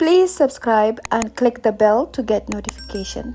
Please subscribe and click the bell to get notification.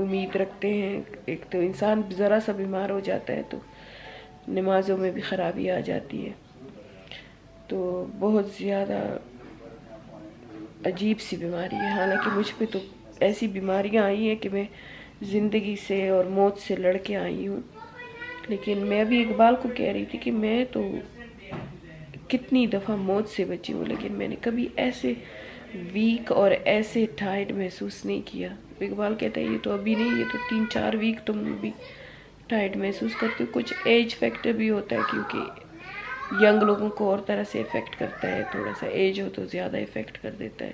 امید رکھتے ہیں. ایک تو انسان ذرا سا بیمار ہو جاتا ہے تو نمازوں میں بھی خرابی آ جاتی ہے. تو بہت زیادہ عجیب سی بیماری ہے. حالانکہ مجھ پہ تو ایسی بیماریاں آئی ہیں کہ میں زندگی سے اور موت سے لڑ کے آئی ہوں. لیکن میں بھی اقبال کو کہہ رہی تھی کہ میں تو کتنی دفعہ موت سے بچی ہوں لیکن میں نے کبھی ایسے ویک اور ایسے ٹائرڈ محسوس نہیں کیا. اقبال کہتا ہے یہ تو ابھی نہیں, یہ تو 3-4 ویک تم بھی ٹائرڈ محسوس کرتے ہو. کچھ ایج فیکٹر بھی ہوتا ہے کیونکہ ینگ لوگوں کو اور طرح سے افیکٹ کرتا ہے, تھوڑا سا ایج ہو تو زیادہ افیکٹ کر دیتا ہے.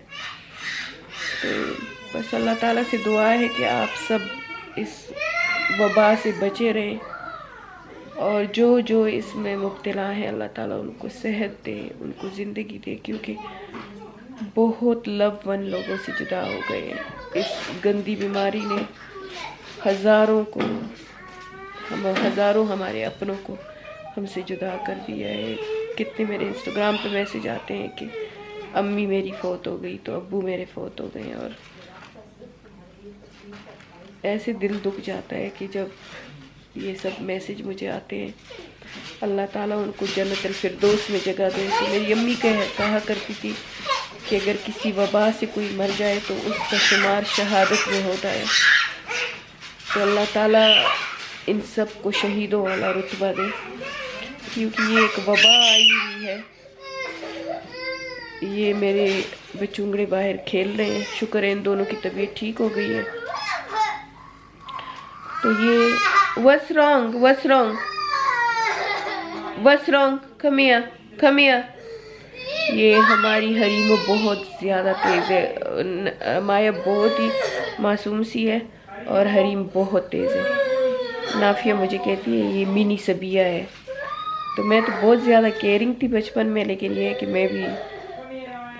تو بس اللہ تعالیٰ سے دعا ہے کہ آپ سب اس وبا سے بچے رہیں, اور جو اس میں مبتلا ہیں اللہ تعالیٰ ان کو صحت دے, ان کو زندگی دے, کیونکہ بہت لو ون لوگوں سے جدا ہو گئے ہیں. اس گندی بیماری نے ہزاروں ہمارے اپنوں کو ہم سے جدا کر دیا ہے. کتنے میرے انسٹاگرام پہ میسج آتے ہیں کہ امی میری فوت ہو گئی تو ابو میرے فوت ہو گئے, اور ایسے دل دکھ جاتا ہے کہ جب یہ سب میسج مجھے آتے ہیں. اللہ تعالیٰ ان کو جنت الفردوس میں جگہ دے. تو میری امی کہا کرتی تھی کہ اگر کسی وبا سے کوئی مر جائے تو اس کا شمار شہادت میں ہوتا ہے. تو اللہ تعالیٰ ان سب کو شہیدوں والا رتبہ دے, کیونکہ یہ ایک وبا آئی ہوئی ہے. یہ میرے بچونگڑے باہر کھیل رہے ہیں, شکر ہے ان دونوں کی طبیعت ٹھیک ہو گئی ہے. تو یہ what's wrong come here. یہ ہماری حریم بہت زیادہ تیز ہے. مایا بہت ہی معصوم سی ہے اور حریم بہت تیز ہے. نافیہ مجھے کہتی ہے یہ منی صبیہ ہے. تو میں تو بہت زیادہ کیئرنگ تھی بچپن میں, لیکن یہ ہے کہ میں بھی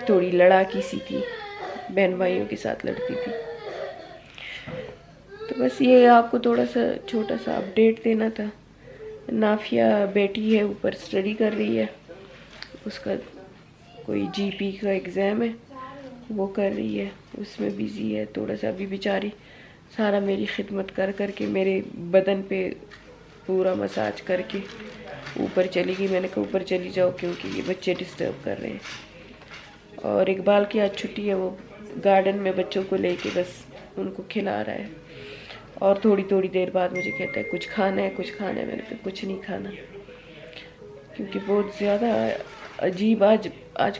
تھوڑی لڑاکی سی تھی, بہن بھائیوں کے ساتھ لڑتی تھی. تو بس یہ آپ کو تھوڑا سا چھوٹا سا اپڈیٹ دینا تھا. نافیہ بیٹی ہے اوپر اسٹڈی کر رہی ہے, اس کا کوئی جی پی کا ایگزام ہے وہ کر رہی ہے, اس میں بیزی ہے تھوڑا سا. ابھی بیچاری سارا میری خدمت کر کے میرے بدن پہ پورا مساج کر کے اوپر چلی گئی. میں نے کہا اوپر چلی جاؤ کیونکہ یہ بچے ڈسٹرب کر رہے ہیں. اور اقبال کی آج چھٹی ہے, وہ گارڈن میں بچوں کو لے کے بس ان کو کھلا رہا ہے. اور تھوڑی دیر بعد مجھے کہتا ہے کچھ کھانا ہے. میں نے کہا کچھ نہیں کھانا, کیونکہ بہت زیادہ عجیب آج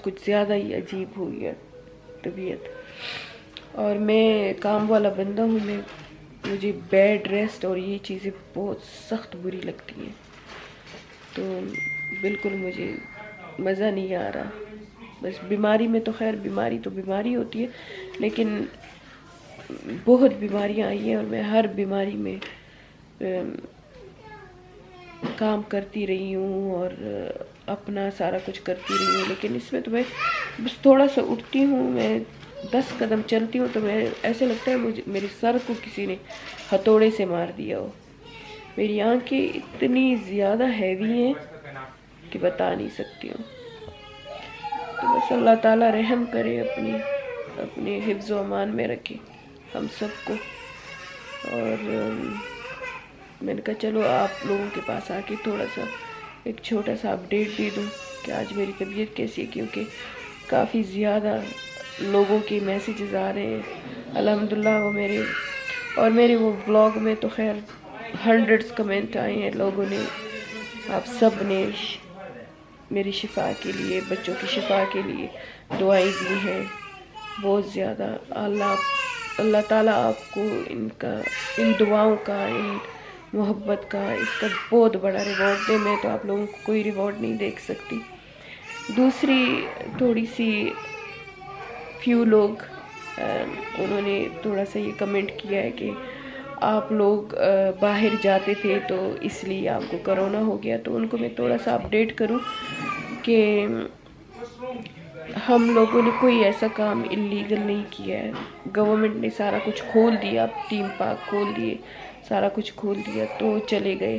کچھ زیادہ ہی عجیب ہوئی ہے طبیعت. اور میں کام والا بندہ ہوں, مجھے بیڈ ریسٹ اور یہ چیزیں بہت سخت بری لگتی ہیں. تو بالکل مجھے مزہ نہیں آ رہا. بس بیماری میں تو خیر بیماری ہوتی ہے, لیکن بہت بیماریاں آئی ہیں اور میں ہر بیماری میں کام کرتی رہی ہوں اور اپنا سارا کچھ کرتی رہی ہوں. لیکن اس میں تو میں بس تھوڑا سا اٹھتی ہوں, میں 10 قدم چلتی ہوں تو میں ایسے لگتا ہے مجھے میرے سر کو کسی نے ہتھوڑے سے مار دیا ہو. میری آنکھیں اتنی زیادہ ہیوی ہیں کہ بتا نہیں سکتی ہوں. تو بس اللہ تعالیٰ رحم کرے, اپنے حفظ و امان میں رکھے ہم سب کو. اور میں نے کہا چلو آپ لوگوں کے پاس آ کے تھوڑا سا ایک چھوٹا سا اپڈیٹ دے دوں کہ آج میری طبیعت کیسی ہے, کیونکہ کافی زیادہ لوگوں کے میسیجز آ رہے ہیں الحمدللہ. وہ میرے وہ ولاگ میں تو خیر 100 کمنٹ آئے ہیں. لوگوں نے, آپ سب نے میری شفا کے لیے, بچوں کی شفا کے لیے دعائیں دی ہیں بہت زیادہ. اللہ تعالیٰ آپ کو ان دعاؤں کا, ان محبت کا, اس کا بہت بڑا ریوارڈ دے. میں تو آپ لوگوں کو کوئی ریوارڈ نہیں دیکھ سکتی. دوسری تھوڑی سی فیو لوگ انہوں نے تھوڑا سا یہ کمنٹ کیا ہے کہ آپ لوگ باہر جاتے تھے تو اس لیے آپ کو کرونا ہو گیا. تو ان کو میں تھوڑا سا اپڈیٹ کروں کہ ہم لوگوں نے کوئی ایسا کام انلیگل نہیں کیا ہے. گورنمنٹ نے سارا کچھ کھول دیا, تیم پارک کھول دیے, سارا کچھ کھول دیا تو چلے گئے.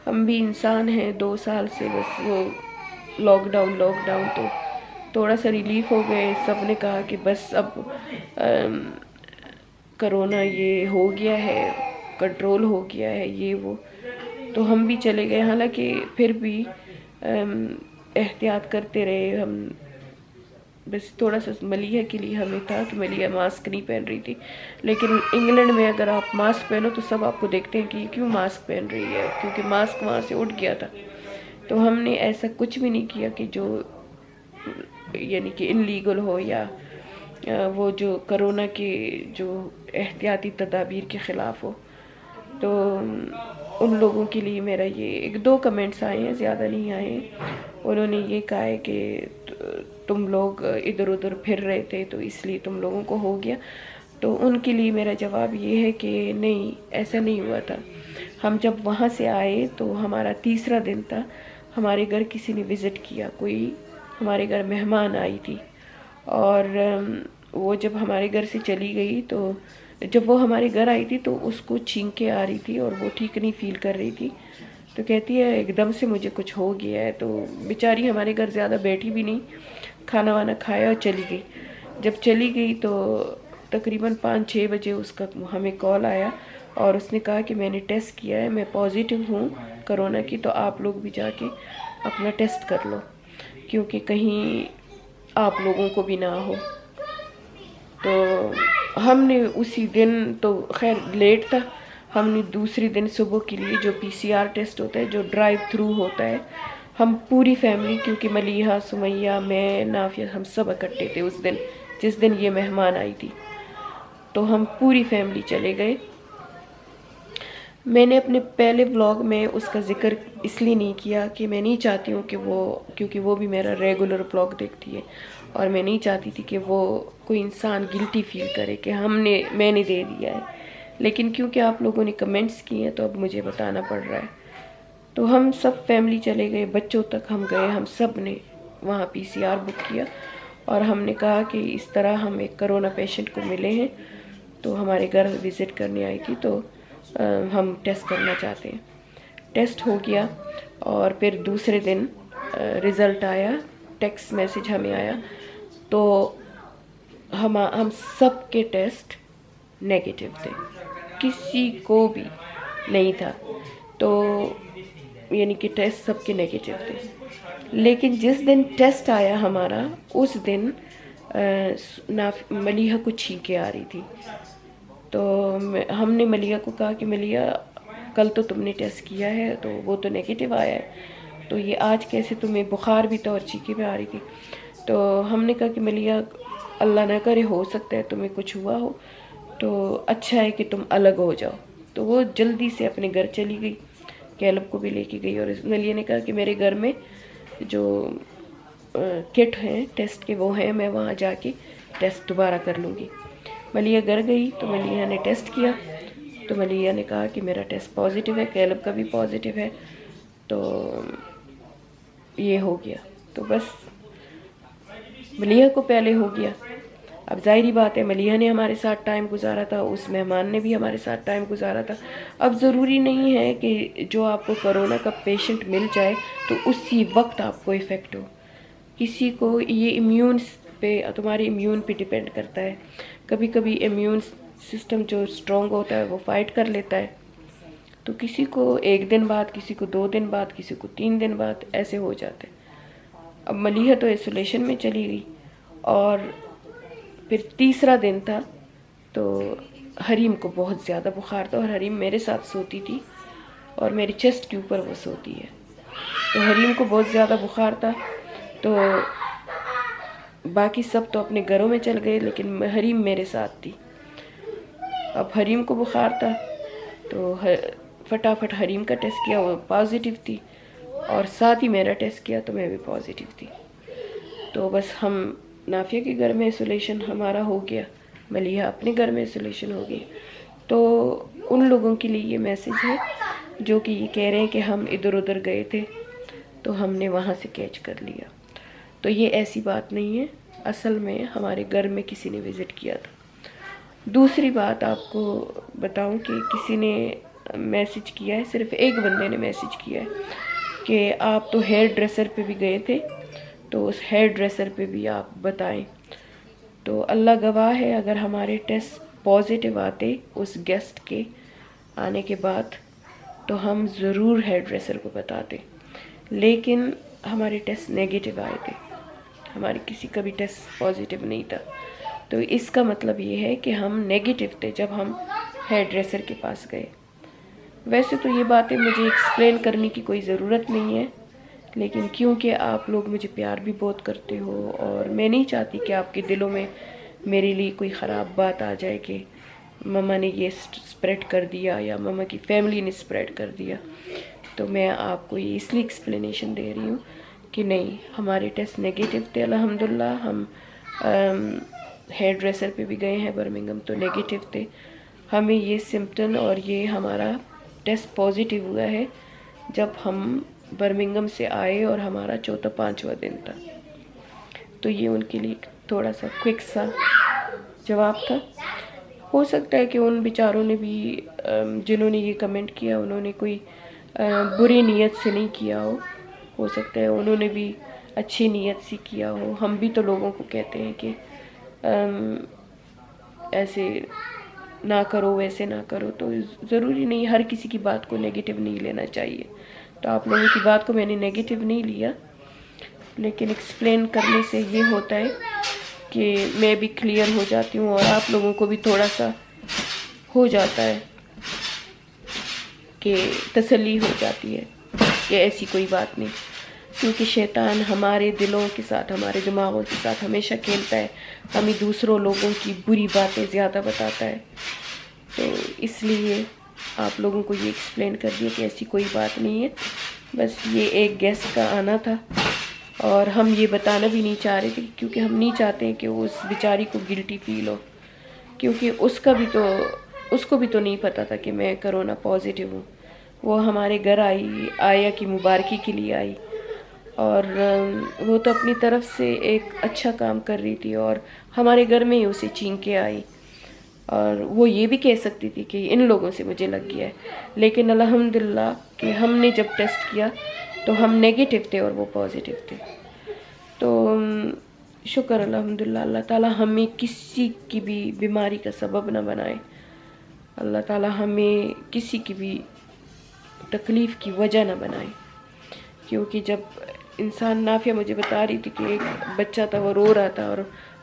ہم بھی انسان ہیں, 2 سال سے بس وہ لاک ڈاؤن تو تھوڑا سا ریلیف ہو گئے. سب نے کہا کہ بس اب کرونا یہ ہو گیا ہے، کنٹرول ہو گیا ہے یہ وہ، تو ہم بھی چلے گئے، حالانکہ پھر بھی احتیاط کرتے رہے ہم. بس تھوڑا سا ملیحہ کے لیے ہمیں تھا کہ ملیحہ ماسک نہیں پہن رہی تھی، لیکن انگلینڈ میں اگر آپ ماسک پہنو تو سب آپ کو دیکھتے ہیں کہ یہ کیوں ماسک پہن رہی ہے، کیونکہ ماسک وہاں سے اٹھ گیا تھا. تو ہم نے ایسا کچھ بھی نہیں کیا کہ جو یعنی کہ انلیگل ہو یا وہ جو کرونا کے جو احتیاطی تدابیر کے خلاف ہو. تو ان لوگوں کے لیے میرا یہ 1-2 کمنٹس آئے ہیں، زیادہ نہیں آئے ہیں. انہوں نے یہ کہا ہے کہ تم لوگ ادھر ادھر پھر رہے تھے تو اس لیے تم لوگوں کو ہو گیا. تو ان کے لیے میرا جواب یہ ہے کہ نہیں، ایسا نہیں ہوا تھا. ہم جب وہاں سے آئے تو ہمارا 3را دن تھا، ہمارے گھر کسی نے وزٹ کیا، کوئی ہمارے گھر مہمان آئی تھی، اور وہ جب ہمارے گھر سے چلی گئی تو جب وہ ہمارے گھر آئی تھی تو اس کو چھینکیں آ رہی تھی اور وہ ٹھیک نہیں فیل کر رہی تھی. تو کہتی ہے ایک دم سے مجھے کچھ ہو گیا ہے. تو بیچاری ہمارے گھر زیادہ بیٹھی بھی نہیں، کھانا وانا کھایا اور چلی گئی. جب چلی گئی تو تقریباً 5-6 بجے اس کا ہمیں کال آیا اور اس نے کہا کہ میں نے ٹیسٹ کیا ہے، میں پازیٹیو ہوں کرونا کی، تو آپ لوگ بھی جا کے اپنا ٹیسٹ کر لو کیونکہ کہیں آپ لوگوں کو بھی نہ ہو. تو ہم نے اسی دن، تو خیر لیٹ تھا، ہم نے دوسری دن صبح کے لیے جو PCR ٹیسٹ ہوتا ہے جو ڈرائیو تھرو ہوتا ہے، ہم پوری فیملی، کیونکہ ملیحہ، سمیہ، میں، نافیہ، ہم سب اکٹھے تھے اس دن جس دن یہ مہمان آئی تھی. تو ہم پوری فیملی چلے گئے. میں نے اپنے پہلے ولاگ میں اس کا ذکر اس لیے نہیں کیا کہ میں نہیں چاہتی ہوں کہ کیونکہ وہ بھی میرا ریگولر ولاگ دیکھتی ہے اور میں نہیں چاہتی تھی کہ وہ کوئی انسان گلٹی فیل کرے کہ میں نے دے دیا ہے. لیکن کیونکہ آپ لوگوں نے کمنٹس کیے ہیں تو اب مجھے بتانا پڑ رہا ہے. تو ہم سب فیملی چلے گئے، بچوں تک ہم گئے، ہم سب نے وہاں PCR بک کیا اور ہم نے کہا کہ اس طرح ہم ایک کرونا پیشنٹ کو ملے ہیں تو ہمارے گھر وزٹ کرنے آئی تھی تو ہم ٹیسٹ کرنا چاہتے ہیں. ٹیسٹ ہو گیا اور پھر دوسرے دن رزلٹ آیا، ٹیکسٹ میسج ہمیں آیا تو ہم سب کے ٹیسٹ نیگیٹو تھے، کسی کو بھی نہیں تھا. تو یعنی کہ ٹیسٹ سب کے نیگیٹو تھے. لیکن جس دن ٹیسٹ آیا ہمارا اس دن ملیحہ کو چھینکیں آ رہی تھی. تو ہم نے ملیحہ کو کہا کہ ملیحہ کل تو تم نے ٹیسٹ کیا ہے تو وہ تو نیگیٹو آیا ہے، تو یہ آج کیسے تمہیں بخار بھی تھا اور چھینکیں بھی آ رہی تھی. تو ہم نے کہا کہ ملیحہ اللہ نہ کرے، ہو سکتا ہے تمہیں کچھ ہوا ہو تو اچھا ہے کہ تم الگ ہو جاؤ. تو وہ جلدی سے اپنے گھر چلی گئی، کیلب کو بھی لے کے گئی. اور ملیحہ نے کہا کہ میرے گھر میں جو کٹ ہیں ٹیسٹ کے وہ ہیں، میں وہاں جا کے ٹیسٹ دوبارہ کر لوں گی. ملیحہ گھر گئی تو ملیحہ نے ٹیسٹ کیا تو ملیحہ نے کہا کہ میرا ٹیسٹ پازیٹیو ہے، کیلب کا بھی پازیٹیو ہے. تو یہ ہو گیا. تو بس ملیحہ کو پہلے ہو گیا. اب ظاہری بات ہے ملیحہ نے ہمارے ساتھ ٹائم گزارا تھا، اس مہمان نے بھی ہمارے ساتھ ٹائم گزارا تھا. اب ضروری نہیں ہے کہ جو آپ کو کرونا کا پیشنٹ مل جائے تو اسی وقت آپ کو افیکٹ ہو. کسی کو یہ تمہارے امیون پہ ڈیپینڈ کرتا ہے. کبھی کبھی امیون سسٹم جو اسٹرانگ ہوتا ہے وہ فائٹ کر لیتا ہے، تو کسی کو 1 دن بعد، کسی کو 2 دن بعد، کسی کو 3 دن بعد ایسے ہو جاتے ہیں. اب ملیحہ تو ایسولیشن میں چلی گئی اور پھر 3را دن تھا تو حریم کو بہت زیادہ بخار تھا اور حریم میرے ساتھ سوتی تھی اور میری چیسٹ کے اوپر وہ سوتی ہے. تو حریم کو بہت زیادہ بخار تھا تو باقی سب تو اپنے گھروں میں چل گئے لیکن حریم میرے ساتھ تھی. اب حریم کو بخار تھا تو فٹافٹ حریم کا ٹیسٹ کیا، وہ پازیٹیو تھی، اور ساتھ ہی میرا ٹیسٹ کیا تو میں بھی پازیٹیو تھی. تو بس ہم نافیہ کے گھر میں ایسولیشن ہمارا ہو گیا، ملیحہ اپنے گھر میں ایسولیشن ہو گئی. تو ان لوگوں کے لیے یہ میسج ہے جو کہ یہ کہہ رہے ہیں کہ ہم ادھر ادھر گئے تھے تو ہم نے وہاں سے کیچ کر لیا. تو یہ ایسی بات نہیں ہے، اصل میں ہمارے گھر میں کسی نے وزٹ کیا تھا. دوسری بات آپ کو بتاؤں کہ کسی نے میسج کیا ہے، صرف ایک بندے نے میسج کیا ہے کہ آپ تو ہیئر ڈریسر پہ بھی گئے تھے تو اس ہیئر ڈریسر پہ بھی آپ بتائیں. تو اللہ گواہ ہے اگر ہمارے ٹیسٹ پازیٹیو آتے اس گیسٹ کے آنے کے بعد تو ہم ضرور ہیئر ڈریسر کو بتاتے، لیکن ہمارے ٹیسٹ نیگیٹو آئے تھے، ہمارے کسی کا بھی ٹیسٹ پازیٹیو نہیں تھا. تو اس کا مطلب یہ ہے کہ ہم نیگیٹو تھے جب ہم ہیئر ڈریسر کے پاس گئے. ویسے تو یہ باتیں مجھے ایکسپلین کرنے کی کوئی ضرورت نہیں ہے، لیکن کیونکہ آپ لوگ مجھے پیار بھی بہت کرتے ہو اور میں نہیں چاہتی کہ آپ کے دلوں میں میرے لیے کوئی خراب بات آ جائے کہ مما نے یہ اسپریڈ کر دیا یا مما کی فیملی نے اسپریڈ کر دیا، تو میں آپ کو یہ اس لیے ایکسپلینیشن دے رہی ہوں کہ نہیں، ہمارے ٹیسٹ نیگیٹو تھے الحمدللہ. ہم ہیئر ڈریسر پہ بھی گئے ہیں برمنگھم تو نیگیٹو تھے. ہمیں یہ سمپٹم اور یہ ہمارا ٹیسٹ پازیٹیو ہوا ہے جب ہم برمنگھم سے آئے اور ہمارا 4واں-5واں دن تھا. تو یہ ان کے لیے تھوڑا سا کوئک سا جواب تھا. ہو سکتا ہے کہ ان بیچاروں نے بھی جنہوں نے یہ کمنٹ کیا انہوں نے کوئی بری نیت سے نہیں کیا ہو سکتا ہے انہوں نے بھی اچھی نیت سے کیا ہو. ہم بھی تو لوگوں کو کہتے ہیں کہ ایسے نہ کرو ویسے نہ کرو، تو ضروری نہیں ہر کسی کی بات کو نیگیٹو نہیں لینا چاہیے. تو آپ لوگوں کی بات کو میں نے نیگیٹو نہیں لیا، لیکن ایکسپلین کرنے سے یہ ہوتا ہے کہ میں بھی کلیئر ہو جاتی ہوں اور آپ لوگوں کو بھی تھوڑا سا ہو جاتا ہے کہ تسلی ہو جاتی ہے کہ ایسی کوئی بات نہیں. کیونکہ شیطان ہمارے دلوں کے ساتھ، ہمارے دماغوں کے ساتھ ہمیشہ کھیلتا ہے، ہمیں دوسروں لوگوں کی بری باتیں زیادہ بتاتا ہے. تو اس لیے آپ لوگوں کو یہ ایکسپلین کر دیا کہ ایسی کوئی بات نہیں ہے، بس یہ ایک گیسٹ کا آنا تھا اور ہم یہ بتانا بھی نہیں چاہ رہے تھے کیونکہ ہم نہیں چاہتے ہیں کہ اس بیچاری کو گلٹی فیل ہو، کیونکہ اس کو بھی تو نہیں پتا تھا کہ میں کرونا پازیٹیو ہوں. وہ ہمارے گھر آئی، آیا کی مبارکی کے لیے آئی اور وہ تو اپنی طرف سے ایک اچھا کام کر رہی تھی اور ہمارے گھر میں ہی اسے چینک کے آئی، اور وہ یہ بھی کہہ سکتی تھی کہ ان لوگوں سے مجھے لگ گیا ہے. لیکن الحمدللہ کہ ہم نے جب ٹیسٹ کیا تو ہم نیگیٹو تھے اور وہ پازیٹیو تھے. تو شکر الحمدللہ، اللہ تعالیٰ ہمیں کسی کی بھی بیماری کا سبب نہ بنائے، اللہ تعالیٰ ہمیں کسی کی بھی تکلیف کی وجہ نہ بنائے. کیونکہ جب انسان، نافیہ مجھے بتا رہی تھی کہ ایک بچہ تھا وہ رو رہا تھا اور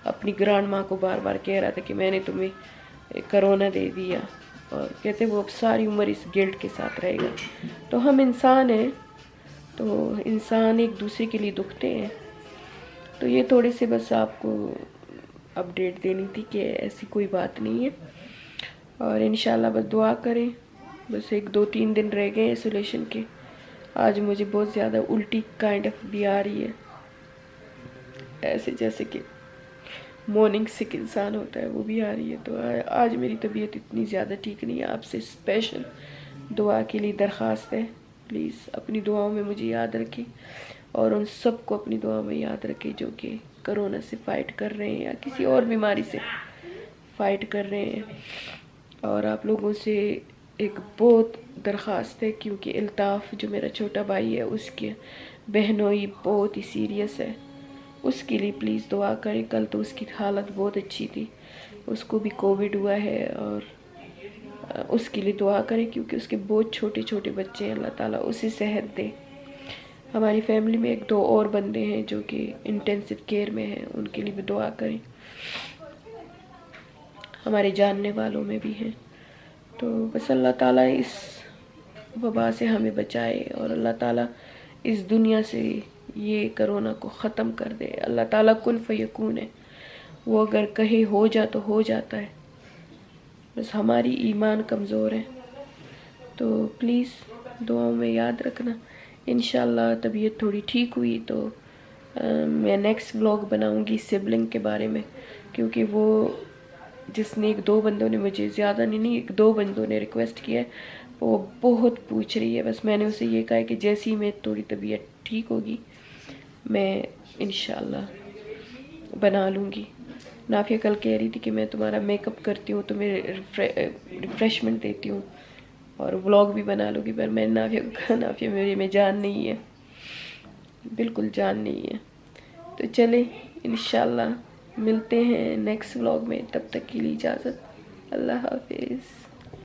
اپنی گرانڈ ماں کو بار بار کہہ رہا تھا کہ میں نے تمہیں کرونا دے دیا، اور کہتے وہ اب ساری عمر اس گلٹ کے ساتھ رہے گا. تو ہم انسان ہیں، تو انسان ایک دوسرے کے لیے دکھتے ہیں. تو یہ تھوڑے سے بس آپ کو اپڈیٹ دینی تھی کہ ایسی کوئی بات نہیں ہے، اور انشاءاللہ بس دعا کریں. بس 1-2-3 دن رہ گئے ایسولیشن کے. آج مجھے بہت زیادہ الٹی کائنڈ آف بھی آ رہی ہے، ایسے جیسے کہ مارننگ سک انسان ہوتا ہے وہ بھی آ رہی ہے. تو آج میری طبیعت اتنی زیادہ ٹھیک نہیں ہے. آپ سے اسپیشل دعا کے لیے درخواست ہے، پلیز اپنی دعاؤں میں مجھے یاد رکھیں اور ان سب کو اپنی دعاؤں میں یاد رکھیں جو کہ کرونا سے فائٹ کر رہے ہیں یا کسی اور بیماری سے فائٹ کر رہے ہیں. اور آپ لوگوں سے ایک بہت درخواست ہے، کیونکہ الطاف جو میرا چھوٹا بھائی ہے اس کے بہنوئی بہت ہی سیریس ہے، اس کے لیے پلیز دعا کریں. کل تو اس کی حالت بہت اچھی تھی، اس کو بھی کووڈ ہوا ہے، اور اس کے لیے دعا کریں کیونکہ اس کے بہت چھوٹے چھوٹے بچے ہیں. اللہ تعالیٰ اسے صحت دے. ہماری فیملی میں 1-2 اور بندے ہیں جو کہ انٹینسو کیئر میں ہیں، ان کے لیے بھی دعا کریں. ہمارے جاننے والوں میں بھی ہیں. تو بس اللہ تعالیٰ اس وبا سے ہمیں بچائے اور اللہ تعالیٰ اس دنیا سے یہ کرونا کو ختم کر دے. اللہ تعالیٰ کن فیکون ہے، وہ اگر کہے ہو جا تو ہو جاتا ہے. بس ہماری ایمان کمزور ہے، تو پلیز دعاؤں میں یاد رکھنا. انشاءاللہ طبیعت تھوڑی ٹھیک ہوئی تو میں نیکسٹ ولاگ بناؤں گی سبلنگ کے بارے میں، کیونکہ وہ جس نے 1-2 بندوں نے مجھے، زیادہ نہیں 1-2 بندوں نے ریکویسٹ کیا ہے، وہ بہت پوچھ رہی ہے. بس میں نے اسے یہ کہا ہے کہ جیسی ہی میں تھوڑی طبیعت ٹھیک ہوگی میں انشاءاللہ بنا لوں گی. نافیہ کل کہہ رہی تھی کہ میں تمہارا میک اپ کرتی ہوں، تمہیں ریفریشمنٹ دیتی ہوں اور ولاگ بھی بنا لوں گی. پر میں نافیہ کو کہا نافیہ میرے میں جان نہیں ہے، بالکل جان نہیں ہے. تو چلیں انشاءاللہ ملتے ہیں نیکسٹ ولاگ میں، تب تک کے لیے اجازت. اللہ حافظ.